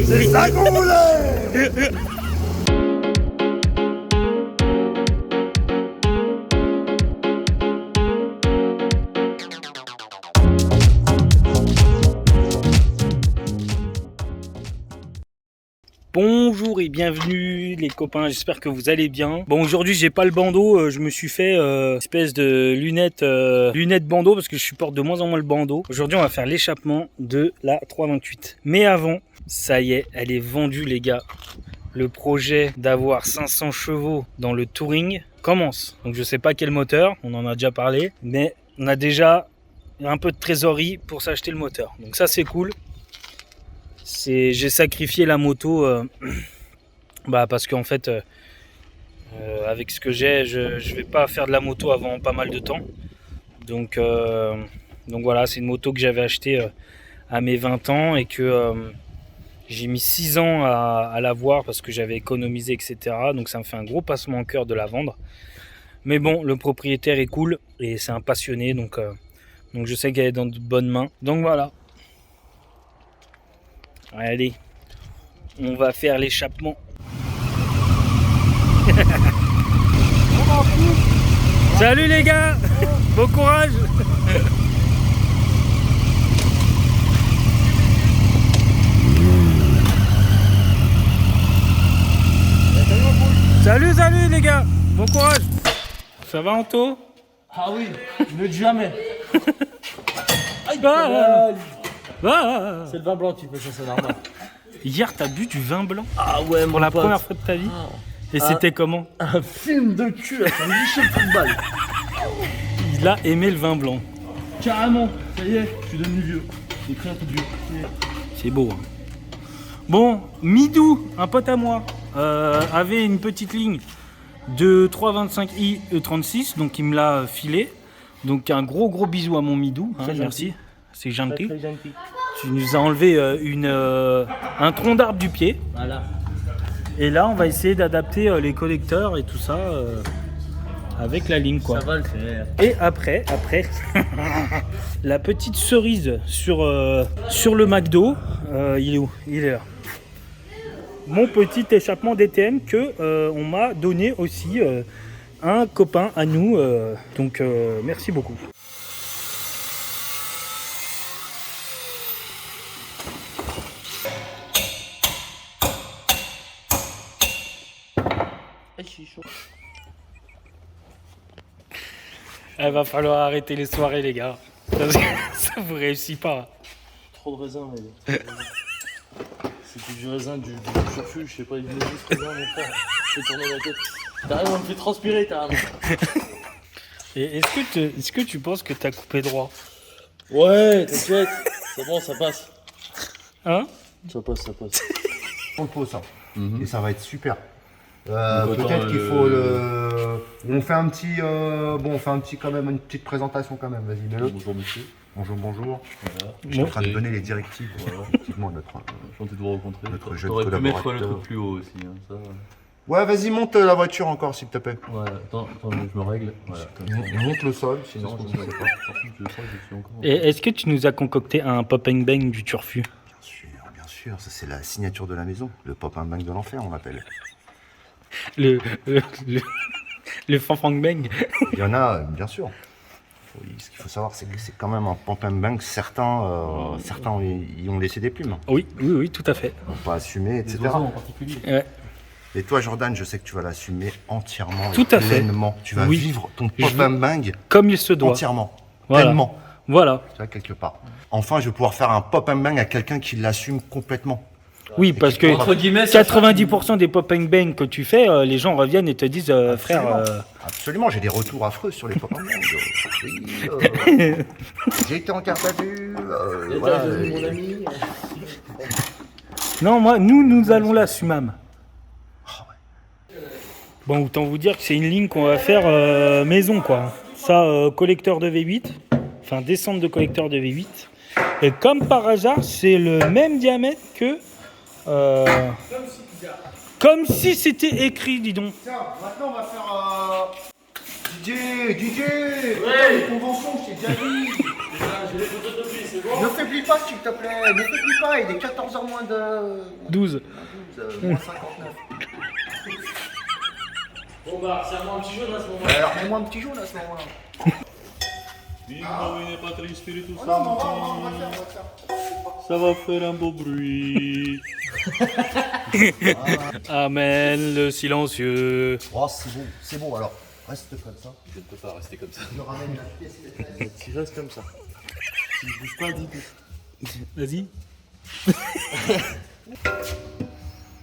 C'est ça qu'on voulait. Bonjour et bienvenue les copains, j'espère que vous allez bien. Bon, aujourd'hui j'ai pas le bandeau, je me suis fait espèce de lunettes bandeau parce que je supporte de moins en moins le bandeau. Aujourd'hui on va faire l'échappement de la 328. Mais avant, ça y est, elle est vendue les gars. Le projet d'avoir 500 chevaux dans le touring commence. Donc je sais pas quel moteur, on en a déjà parlé, mais on a déjà un peu de trésorerie pour s'acheter le moteur. Donc ça c'est cool. J'ai sacrifié la moto parce qu'en fait avec ce que j'ai je vais pas faire de la moto avant pas mal de temps, donc voilà, c'est une moto que j'avais achetée à mes 20 ans et que j'ai mis 6 ans à l'avoir parce que j'avais économisé, etc. Donc ça me fait un gros passement au cœur de la vendre, mais bon, le propriétaire est cool et c'est un passionné, donc je sais qu'elle est dans de bonnes mains, donc voilà. Allez, on va faire l'échappement. Salut les gars, bon courage. Salut les gars, bon courage. Ça va Anto? Ah oui, mieux de jamais. Aïe, c'est le vin blanc qui fait ça, c'est normal. Hier t'as bu du vin blanc? Ah ouais, pour la première fois de ta vie? Et c'était comment? Un film de cul avec un guichet de football. Il a aimé le vin blanc. Carrément, ça y est, je suis devenu vieux. J'ai créé un peu de vieux. C'est beau hein. Bon, Midou, un pote à moi, avait une petite ligne de 325i E36, donc il me l'a filé. Donc un gros bisou à mon Midou, hein, merci, c'est gentil. Très gentil. Tu nous as enlevé un tronc d'arbre du pied. Voilà. Et là on va essayer d'adapter les connecteurs et tout ça avec la ligne quoi. Ça va le faire. Et après la petite cerise sur le McDo, il est où? Il est là. Mon petit échappement DTM que on m'a donné aussi un copain à nous, donc merci beaucoup. Il va falloir arrêter les soirées les gars, parce que ça vous réussit pas. Trop de raisin, mais. C'est du raisin, du turfu, je sais pas, il venait juste raisin, mon frère. Je fais tourner la tête. Carrément, on me fait transpirer, carrément. Et est-ce que tu penses que t'as coupé droit? Ouais, t'inquiète, c'est bon, ça passe. Hein? Ça passe. On pose ça. Et ça va être super. attends, Peut-être qu'il faut le. On fait un petit. On fait un petit quand même, une petite présentation quand même. Vas-y, mets-le. Bonjour monsieur. Bonjour. Voilà. Je suis en train de donner les directives. Effectivement, notre Enchanté de vous rencontrer. jeune T'aurais pu mettre le collaborateur. truc plus haut aussi, hein, ça. Ouais, vas-y, monte la voiture encore, s'il te plaît. Ouais, attends, je me règle. Voilà. Monte le sol, sinon. Par contre, je sens que je suis encore. Et est-ce que tu nous as concocté un pop and bang du turfu? Bien sûr, ça c'est la signature de la maison. Le pop and bang de l'enfer, on l'appelle. Le fanfang bang. Il y en a, bien sûr. Ce qu'il faut savoir, c'est que c'est quand même un pop and bang. Certains y ont laissé des plumes. Oui, tout à fait. On peut assumer, etc. Les oiseaux en particulier. Ouais. Et toi, Jordan, je sais que tu vas l'assumer entièrement, Tout à fait. pleinement. Tu vas Oui. vivre ton pop and bang Comme il se doit. entièrement, Voilà. pleinement. Voilà. Tu vois, quelque part. Enfin, je vais pouvoir faire un pop and bang à quelqu'un qui l'assume complètement. Oui, parce que Entre guillemets, ça 90% des pop and bang que tu fais, les gens reviennent et te disent frère. Absolument, j'ai des retours affreux sur les pop and bang. J'ai été en garde à vue. Voilà. mon ami. Non, nous allons là, Sumam. Bon, autant vous dire que c'est une ligne qu'on va faire maison, quoi. Ça, collecteur de V8, enfin descente de collecteur de V8. Et comme par hasard, c'est le même diamètre que. Comme si c'était écrit, dis donc. Tiens, maintenant on va faire. DJ Ouais. convention, je t'ai déjà dit. J'ai les photos de depuis, Ne faiblis pas, s'il te plaît. Ne faiblis pas, il est 14h moins de... 12. moins 59. Bon bah, serre-moi un petit jaune à ce moment-là. Alors, mets-moi un petit jaune à ce moment-là. N'est pas très spiritus. Oh non, mais on va le faire, Ça va faire un beau bruit. Amen, le silencieux. Oh, c'est bon, alors. Reste comme ça. Je ne peux pas rester comme ça. Je me ramène la pièce maîtresse. Tu restes comme ça. Tu ne bouges pas, dis tout. Vas-y.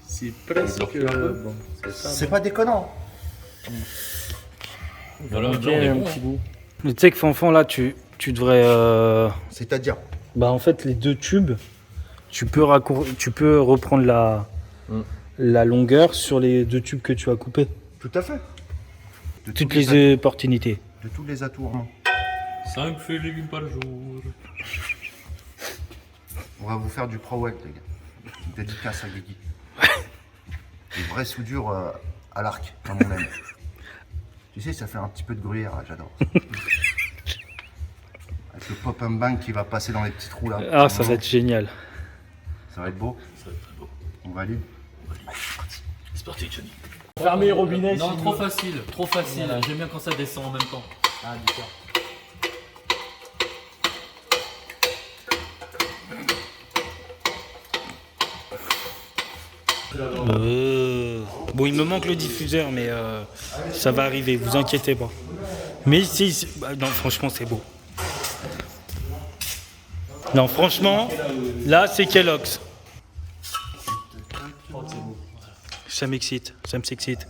C'est presque. Bon, C'est pas déconnant. Voilà, Ok, on est un bon. petit bout. Mais tu sais que Fanfan, là, tu devrais... C'est-à-dire. Bah en fait, les deux tubes, tu peux reprendre la longueur sur les deux tubes que tu as coupés. Tout à fait. De Toutes tous les opportunités. de tous les atourements. 5 fruits et légumes par jour. On va vous faire du pro-web, les gars. Une dédicace à Guigui. Des vraies soudures à l'arc, comme on aime. Tu sais, ça fait un petit peu de gruyère, là, j'adore. Avec le pop and bang qui va passer dans les petits trous là. Ah, ça va être génial. Ça va être beau. Ça va être très beau. On valide. C'est parti, Johnny. Fermez les robinets. Non, trop facile, trop facile. J'aime bien quand ça descend en même temps. Ah, d'accord. Bon, il me manque le diffuseur, mais ça va arriver, vous inquiétez pas. Mais ici, non, franchement, c'est beau. Non, franchement, là, c'est Kellogg's. Ça m'excite, ça me s'excite.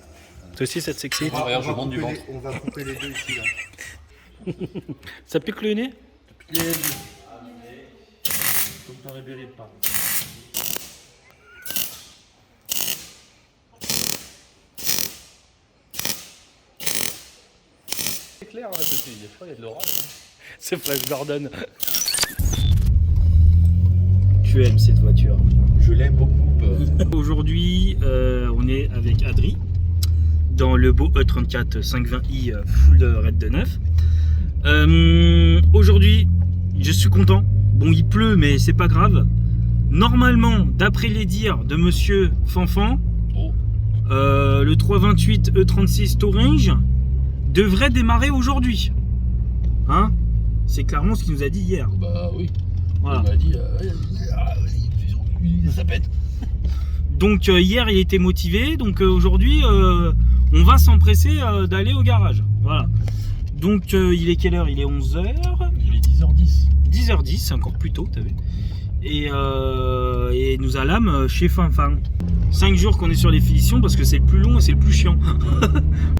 Toi aussi, ça te s'excite? Regarde, je monte du ventre. On va couper les deux ici là. Ça pique le nez? Comme dans les Bérides, pas. C'est clair, là, ceci. Des fois, il y a de l'orage. C'est Flash Gordon. Tu aimes cette voiture? Je l'aime beaucoup. Aujourd'hui, on est avec Adri dans le beau E34 520i full red de neuf. Aujourd'hui, je suis content. Bon, il pleut, mais c'est pas grave. Normalement, d'après les dires de monsieur Fanfan, le 328 E36 Tourange devrait démarrer aujourd'hui. Hein? C'est clairement ce qu'il nous a dit hier. Bah oui. Voilà. Il m'a dit, ça pète. Donc hier il était motivé, donc aujourd'hui on va s'empresser d'aller au garage. Voilà. Donc il est quelle heure? Il est 11h. Il est 10h10. 10h10, c'est encore plus tôt, t'as vu. Et nous allâmes chez Fanfan. 5 jours qu'on est sur les finitions parce que c'est le plus long et c'est le plus chiant.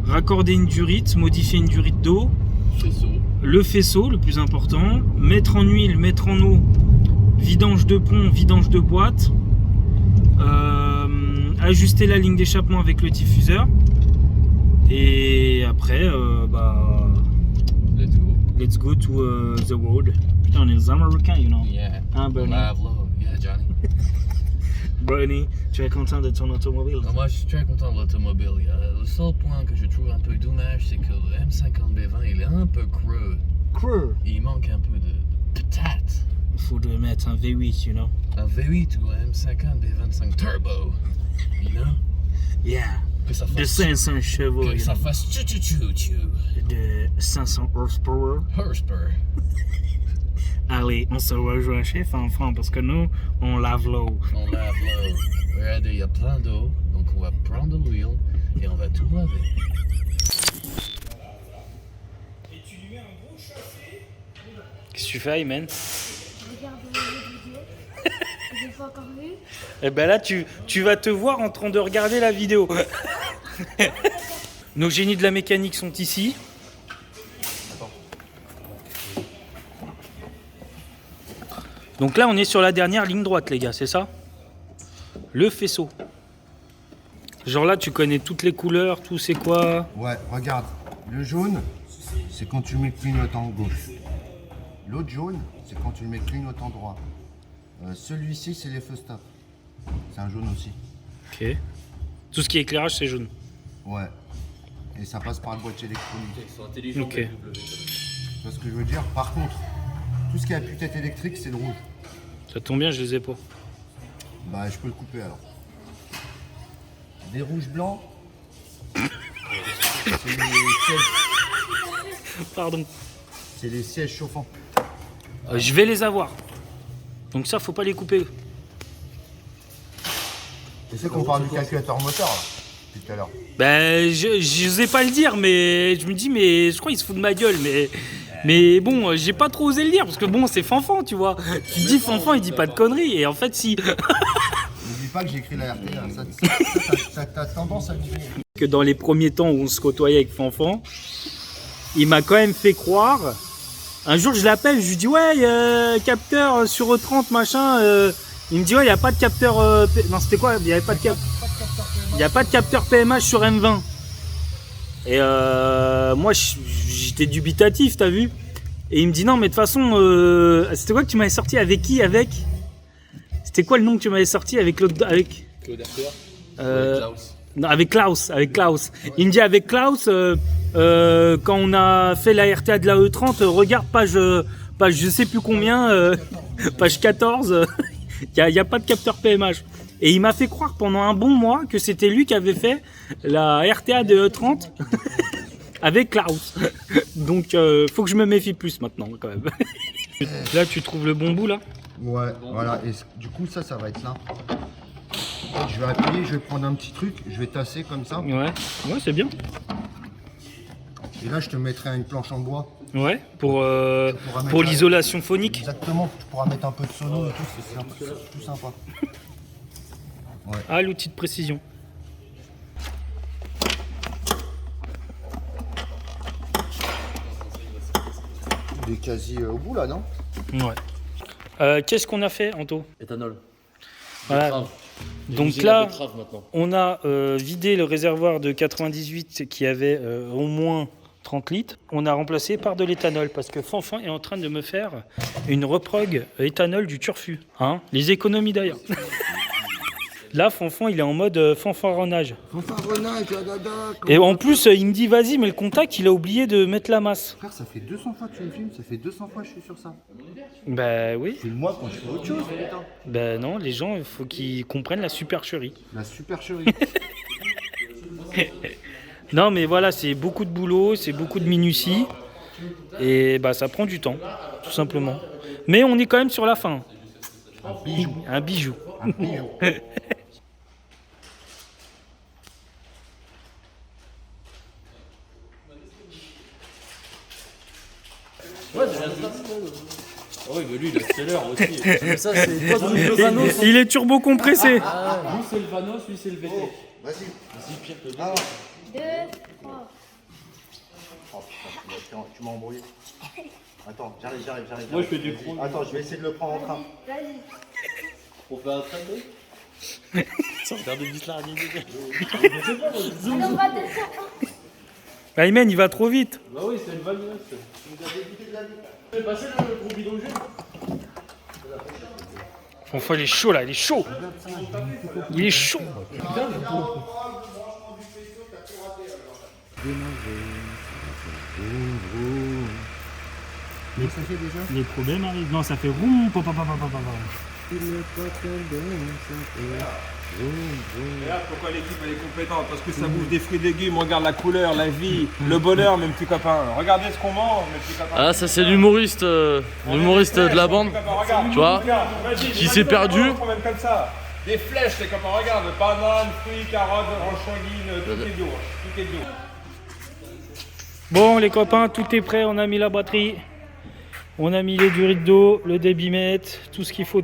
Raccorder une durite, modifier une durite d'eau. Faisceau. Le faisceau, le plus important. Mettre en huile, mettre en eau. Vidange de pont, vidange de boîte. Ajuster la ligne d'échappement avec le diffuseur. Et après, Let's go. let's go to the road. Putain, on est les Américains, you know. Yeah. Hein, Bernie? Live low. Yeah, Johnny. Bernie, tu es content de ton automobile? Non, moi, je suis très content de l'automobile. Le seul point que je trouve un peu dommage, c'est que le M50B20, il est un peu creux. Creux. Il manque un peu de patate. Il faudrait mettre un V8, you know. Un V8 ou un M50 B25 Turbo. You know? Yeah. Que ça De fasse, 500 chevaux. que you ça know. fasse tchou-tchou-tchou. De 500 horsepower. Horsepower. Allez, on se rejoint chez Fanfan parce que nous, on lave l'eau. On lave l'eau. Regardez, il y a plein d'eau. Donc on va prendre l'huile et on va tout laver. Qu'est-ce que tu fais, Ayman? Je regarde les vidéos. J'ai pas encore vu. Eh ben là, tu vas te voir en train de regarder la vidéo. Nos génies de la mécanique sont ici. Donc là, on est sur la dernière ligne droite, les gars, c'est ça? Le faisceau. Genre là, tu connais toutes les couleurs, tout c'est quoi? Ouais, regarde. Le jaune, c'est quand tu mets le clignotant gauche. L'autre jaune, c'est quand tu le mets le clignotant droit. Celui-ci, c'est les feux stop. C'est un jaune aussi. Ok. Tout ce qui est éclairage, c'est jaune. Ouais. Et ça passe par le boîtier électronique. Ils sont intelligents. Ok. les W. Tu vois ce que je veux dire? Par contre, Tout ce qui est appui-tête électrique, c'est le rouge. Ça tombe bien, je les ai pas. Bah, je peux le couper alors. Des rouges blancs. C'est les sièges, Pardon. c'est les sièges chauffants. Je vais les avoir. Donc ça, faut pas les couper. Tu sais qu'on parle du calculateur moteur là, depuis tout à l'heure. Ben, je n'osais pas le dire, mais je me dis, mais je crois qu'il se fout de ma gueule. Mais bon, j'ai pas trop osé le dire, parce que bon, c'est Fanfan, tu vois. Tu dis Fanfan, il dit pas de conneries. Et en fait, si. N'oublie pas que j'ai écrit la RTA, ça t'as tendance à l'oublier. Que dans les premiers temps où on se côtoyait avec Fanfan, il m'a quand même fait croire. Un jour, je l'appelle, je lui dis, ouais, capteur sur E30, machin. Il me dit, ouais, il n'y a pas de capteur. Non, c'était quoi? Il n'y avait pas de capteur. Il n'y a pas de capteur PMH sur M20. Et moi, j'étais dubitatif, t'as vu? Et il me dit, non, mais de toute façon, c'était quoi que tu m'avais sorti? Avec qui? C'était quoi le nom que tu m'avais sorti avec l'autre? Avec Claude Herter. Klaus. Non, avec Klaus. Il me dit, avec Klaus, quand on a fait la RTA de la E30, regarde page je sais plus combien, page 14, il n'y a pas de capteur PMH. Et il m'a fait croire pendant un bon mois que c'était lui qui avait fait la RTA de E30 avec Klaus. Donc faut que je me méfie plus maintenant quand même. Là tu trouves le bon bout là? Ouais, voilà, et du coup ça va être là. Je vais appuyer, je vais prendre un petit truc, je vais tasser comme ça. Ouais, c'est bien. Et là je te mettrai une planche en bois. Ouais, pour mettre l'isolation phonique. Exactement, tu pourras mettre un peu de sono et tout, c'est plus sympa. Ouais. Ah, l'outil de précision. Il est quasi au bout là, non? Ouais. Qu'est-ce qu'on a fait, Anto? Éthanol. Voilà. Betterave. Donc Usine à là, betterave, maintenant. on a vidé le réservoir de 98 qui avait au moins 30 litres. On a remplacé par de l'éthanol parce que Fanfan est en train de me faire une reprog éthanol du turfu. Hein, les économies d'ailleurs. Là, Fanfan, il est en mode fanfaronnage. Fanfaronnage, dada. Et en plus, il me dit, vas-y, mais le contact, il a oublié de mettre la masse. Frère, ça fait 200 fois que tu me filmes, ça fait 200 fois que je suis sur ça. Bah oui. Filme-moi quand tu fais autre chose, putain. Ben non, les gens, il faut qu'ils comprennent la supercherie. La supercherie. Non, mais voilà, c'est beaucoup de boulot, c'est beaucoup de minutie. Et bah, ça prend du temps, tout simplement. Mais on est quand même sur la fin. Un bijou. Un bijou. Un bijou. Oui, mais lui, il accélère aussi. Ça, c'est toi, c'est le Vanos. Il est turbo compressé. Lui, c'est le Vanos, lui, c'est le VT. Vas-y. Vas-y, Pierre, te 2, 3. Oh putain, tu m'as embrouillé. Attends, j'arrive. Moi, je fais du crawl. Attends, je vais essayer de le prendre en train. Vas-y. On fait un traîneau. Sans faire de bis largué. Alors, on va descendre. Ayman, il va trop vite. Bah oui, c'est le Vanos. Tu nous as dégoûté de la vie. Tu veux passer le gros bidon jaune? Fanfan, il est chaud là, il est chaud. Il est chaud. Les problèmes arrivent. Non, ça fait roum. Regarde pourquoi l'équipe elle est compétente, parce que ça bouffe des fruits et légumes, regarde la couleur, la vie, le bonheur, mes petits copains. Regardez ce qu'on mange, mes petits copains. Ah, ça, c'est l'humoriste de la bande. Tu vois, qui s'est perdu. Même comme ça. Des flèches, les copains, regarde, bananes, fruits, carottes, ranchonguines, tout est bio. Tout est bio. Bon, les copains, tout est prêt. On a mis la batterie. On a mis les durites d'eau, le débitmètre, tout ce qu'il faut,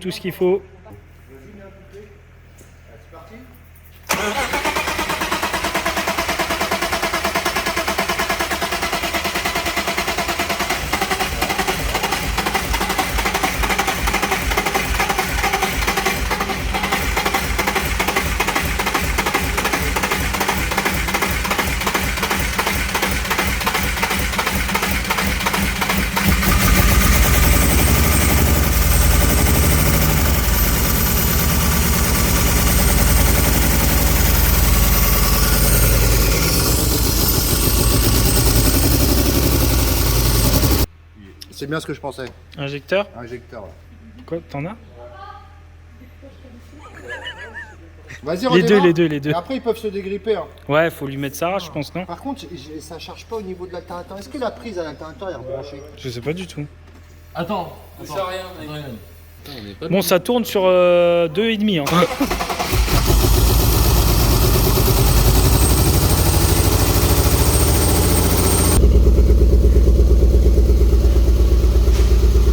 C'est bien ce que je pensais. Injecteur. Injecteur. Là. Quoi, t'en as? Vas-y, Les deux. Et après, ils peuvent se dégripper. Hein. Ouais, faut lui mettre ça, je pense, non? Par contre, ça charge pas au niveau de l'alternateur. Est-ce que la prise à l'alternateur est rebranchée? Je sais pas du tout. Attends, ça sert à rien. Bon, ça tourne sur 2,5. Hein.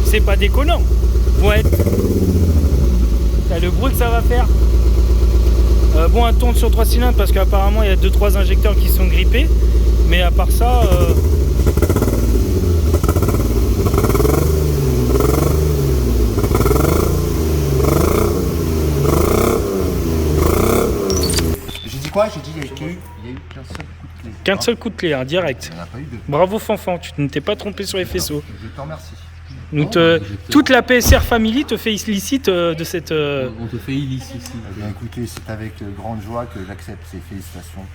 C'est pas déconnant. Ouais. T'as le bruit que ça va faire. Bon, elle tourne sur 3 cylindres parce qu'apparemment il y a 2-3 injecteurs qui sont grippés. Mais à part ça. J'ai dit quoi? J'ai dit il y a eu qu'un seul coup de clé. Qu'un seul coup de clé, hein, direct. Il n'y en a pas eu deux. Bravo Fanfan, tu ne t'es pas trompé sur les faisceaux. Je t'en remercie. Toute la PSR Family te félicite de cette. On te fait illice ici. Eh bien, écoutez, c'est avec grande joie que j'accepte ces félicitations.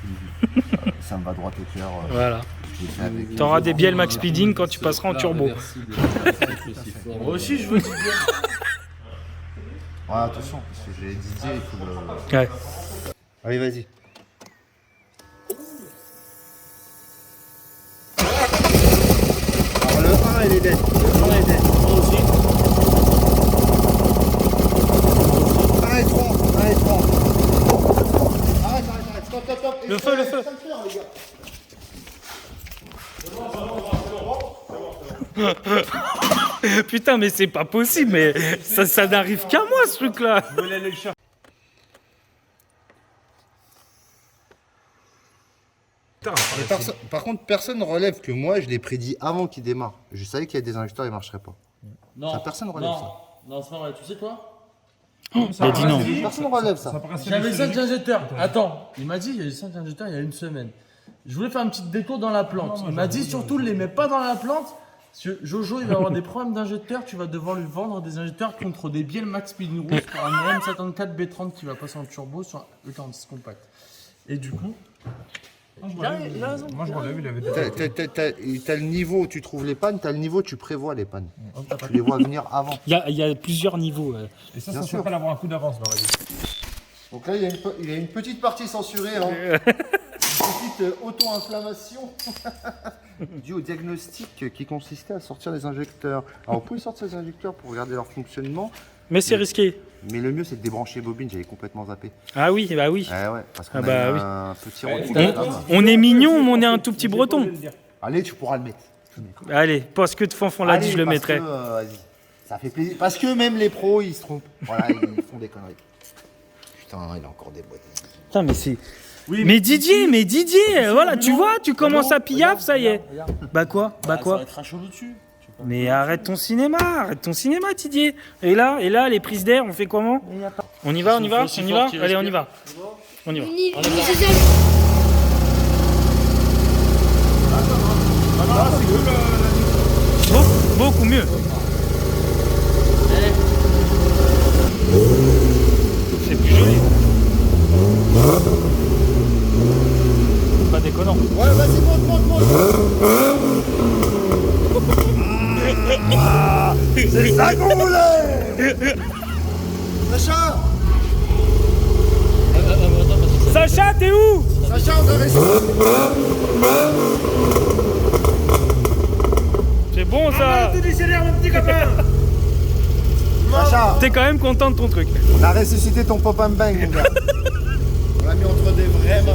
Ça me va droit au cœur. Voilà. Je l'ai fait avec- T'auras des bielles max speeding quand tu passeras en turbo. Moi aussi, je veux dire. Ouais, attention, parce que j'ai Didier, il faut le. Ouais. Allez, vas-y. Alors, le 1, il est dead. Le 1 est dead. Moi aussi. 1 et 3. 1 et 3. Arrête. Stop. Le feu. Ça le fait, les gars. Putain, mais c'est pas possible, mais ça n'arrive qu'à moi ce truc-là. Vous voulez aller le chercher? Putain, Par contre, personne ne relève que moi, je l'ai prédit avant qu'il démarre. Je savais qu'il y a des injecteurs, ils ne marcheraient pas. Non, Ça, personne relève non. ça. Non, c'est pas vrai. Tu sais quoi? Il a dit non. Personne ne relève ça. J'avais 5 injecteurs. Attends, il m'a dit il y a eu 5 injecteurs il y a une semaine. Je voulais faire une petite déco dans la plante. Il m'a dit surtout ne les mets pas dans la plante. Parce que Jojo il va avoir des problèmes d'injecteurs. Tu vas devoir lui vendre des injecteurs contre des bielles Max Speeding Rouge pour un M74 B30 qui va passer en turbo sur un E46 compact. Et du coup. Il a raison. Moi je relève, il avait des. T'as le niveau où tu trouves les pannes, t'as le niveau où tu prévois les pannes. Tu les vois venir avant. Il y a plusieurs niveaux. Et ça Bien sûr. s'appelle avoir un coup d'avance dans la vie. Donc là, il y a une petite partie censurée. Hein. Une petite auto-inflammation due au diagnostic qui consistait à sortir les injecteurs. Alors, vous pouvez sortir les injecteurs pour regarder leur fonctionnement, Mais c'est risqué. mais le mieux c'est de débrancher les bobines, j'avais complètement zappé. Ah oui, bah oui. Ouais, parce qu'on Ah bah a eu oui. un petit retour. On est mignon, mais on est un tout petit breton. Allez, tu pourras le mettre. Allez, parce que de Fanfan l'a dit, Allez, je le parce mettrai. que, vas-y, ça fait plaisir. Parce que même les pros, ils se trompent. Voilà, ils font des conneries. Putain, il a encore des boîtes. Putain, mais c'est. Mais Didier, voilà, tu vois, tu commences à piaf, ça y est. Bah quoi? Ça va être un chelou dessus. Mais arrête ton cinéma, Didier. Et là, les prises d'air, on fait comment? On y va. Allez, on y va. Beaucoup mieux. C'est plus joli. C'est pas déconnant. Ouais, vas-y, monte. C'est ça qu'on voulait. Sacha, Sacha, t'es où? on a réussi. C'est bon ça. Sacha, T'es quand même content de ton truc. on a ressuscité ton pop and bang, mon gars. On l'a mis entre des vrais mains.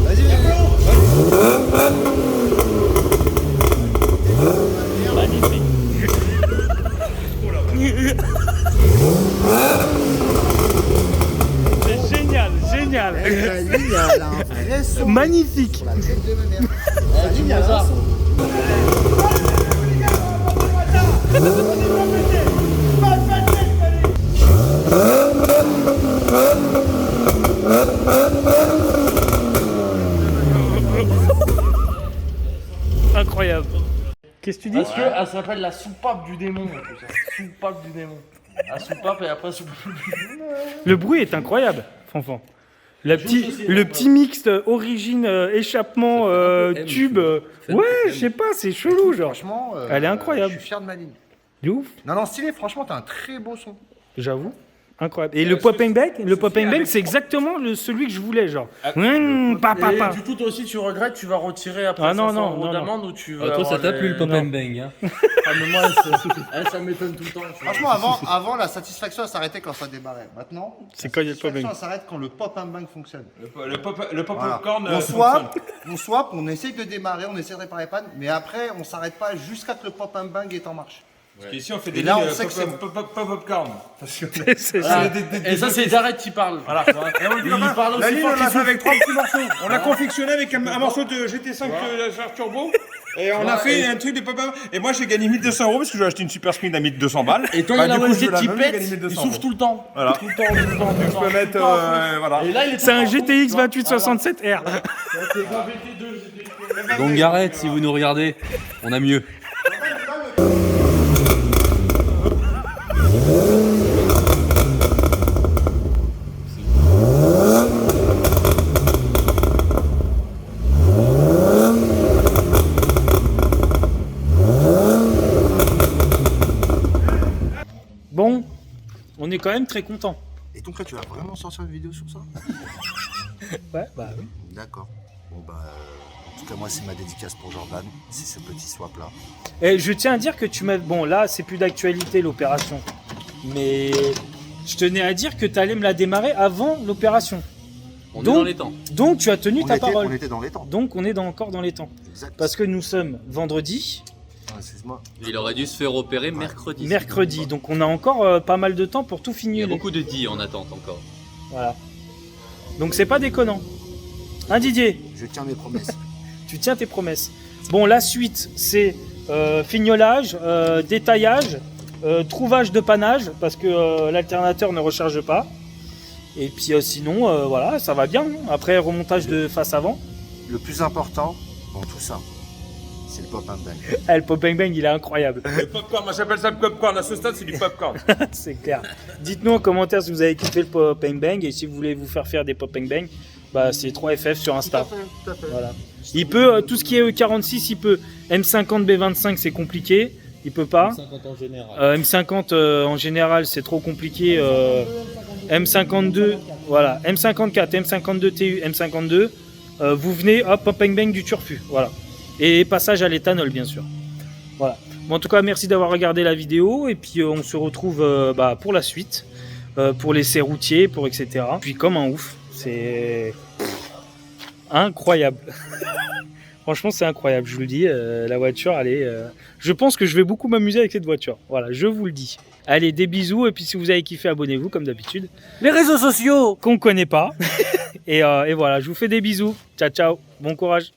Vas-y, Magnifique. C'est génial. La ligne, elle a un vrai son. Magnifique. La tête de ma mère. La ligne, elle a un son. Incroyable. Qu'est-ce que tu dis? Parce qu'elle s'appelle la soupape du démon. tout ça. Soupape du démon. La soupape et après soupape du démon. Le bruit est incroyable, Fanfan. Le petit mixte origine échappement tube. Ouais, je sais pas, c'est chelou genre. Franchement, Elle est incroyable. Je suis fier de ma ligne. De ouf, Non, stylé, franchement, t'as un très beau son. j'avoue. Incroyable. Et le pop and bang, c'est exactement celui que je voulais genre. Et du coup, toi aussi, tu regrettes, tu vas retirer après Ah, non, 500 non, euros non, d'amende ou tu vas toi, ça avoir t'a plu le pop non. and bang. Hein. Ah, mais moi, ça m'étonne tout le temps. tu vois. Franchement, avant, la satisfaction, elle s'arrêtait quand ça démarrait. Maintenant, C'est quand il y a le pop and satisfaction, bang. elle s'arrête quand le pop and bang fonctionne. Le pop Voilà. popcorn. On swap, on essaye de démarrer, on essaie de réparer les pannes, mais après, on s'arrête pas jusqu'à que le pop and bang est en marche. Parce qu'ici, on fait Et des là, on lignes sait que c'est popcorn. C'est Ah, ça. et ça, c'est Jared qui parle. Voilà. Il parle La aussi ligne, fort on qu'il l'a fait souffle. avec 3 petits morceaux. On l'a confectionné avec un morceau de GT5 Turbo. Et on a fait un truc de pop-up. Et moi, j'ai gagné 1200 euros parce que j'ai acheté une super screen à 1200 balles. Et quand il y a la du coup, OSD je la qui même, j'ai pète, gagné il 1200 souffle euros. tout le temps. Voilà. Tout le temps, tout le temps, tout le Je temps. peux mettre. Voilà. Et là, il est C'est un tout le temps GTX tu vois. 2867R. Donc Gareth, si vous nous regardez, on a mieux. Bon, on est quand même très content. Et donc là, tu vas vraiment sortir une vidéo sur ça? Ouais, bah oui. D'accord. Bon, bah, en tout cas, moi, c'est ma dédicace pour Jordan. C'est ce petit swap là. Et je tiens à dire que tu m'as... Bon, là, c'est plus d'actualité l'opération. Mais je tenais à dire que tu allais me la démarrer avant l'opération. On Donc- est dans les temps. Donc, tu as tenu ta On parole. était dans les temps. Donc, on est encore dans les temps. Exact. Parce que nous sommes vendredi, Excuse-moi. Il aurait dû se faire opérer mercredi. mercredi. Donc, on a encore pas mal de temps pour tout Il y finir. a beaucoup de dits en attente encore. Voilà. Donc, c'est pas déconnant. Hein, Didier? Je tiens mes promesses. Tu tiens tes promesses. Bon, la suite, c'est fignolage, détaillage, trouvage de pannage, parce que l'alternateur ne recharge pas. Et puis sinon, voilà, ça va bien. Après, remontage de face avant. Le plus important dans tout ça, c'est le pop and bang. Le pop bang bang, il est incroyable. Le popcorn, moi j'appelle ça le popcorn. À ce stade, c'est du popcorn. C'est clair. Dites-nous en commentaire si vous avez kiffé le pop bang bang et si vous voulez vous faire des pop bang bang, bah c'est 3FF sur Insta. Tout à fait. Voilà. Il peut, tout ce qui est E46, il peut. M50 B25, c'est compliqué. Il peut pas. M50 en général. M50 en général, c'est trop compliqué. M52, voilà. M54, M52 TU, M52. Vous venez, hop, pop bang bang du turfu. Voilà. Et passage à l'éthanol, bien sûr. Voilà. Bon, en tout cas, merci d'avoir regardé la vidéo. Et puis, on se retrouve pour la suite. Pour l'essai routier, pour etc. Puis, comme un ouf. C'est incroyable. Franchement, c'est incroyable, je vous le dis. La voiture, elle est... Je pense que je vais beaucoup m'amuser avec cette voiture. Voilà, je vous le dis. Allez, des bisous. Et puis, si vous avez kiffé, abonnez-vous, comme d'habitude. Les réseaux sociaux Qu'on ne connaît pas. et voilà, je vous fais des bisous. Ciao, ciao. Bon courage.